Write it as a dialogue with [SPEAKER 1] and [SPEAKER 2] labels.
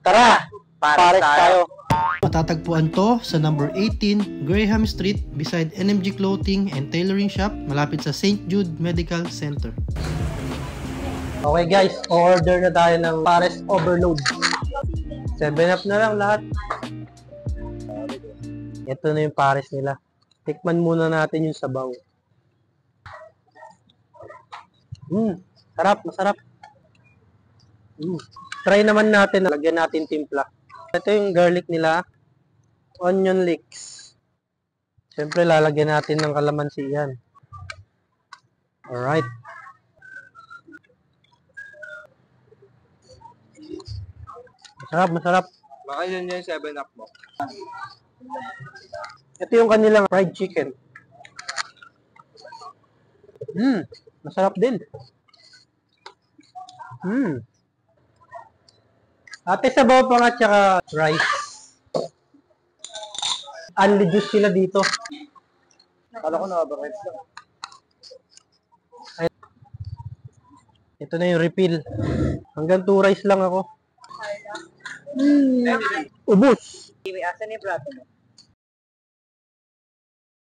[SPEAKER 1] Tara! Pares tayo.
[SPEAKER 2] Matatagpuan to sa number 18 Graham Street beside NMG Clothing and Tailoring Shop malapit sa St. Jude Medical Center.
[SPEAKER 1] Okay guys, order na tayo ng Pares Overload. 7-up na lang lahat. Ito na yung Pares nila. Tikman muna natin yung sabaw. Sarap, masarap. Try naman natin, lagyan natin timpla. Ito yung garlic nila. Onion leeks. Siyempre, lalagyan natin ng kalamansi yan. Alright. Masarap, masarap.
[SPEAKER 3] Baka yun yung 7-up mo.
[SPEAKER 1] Ito yung kanilang fried chicken. Masarap din. Ate, sabaw pa nga tsaka rice. Unli juice sila dito.
[SPEAKER 3] Akala ko na-overrides lang.
[SPEAKER 1] Ito na yung refill. Hanggang 2 rice lang ako. Ubus.
[SPEAKER 3] Asan yung plato mo?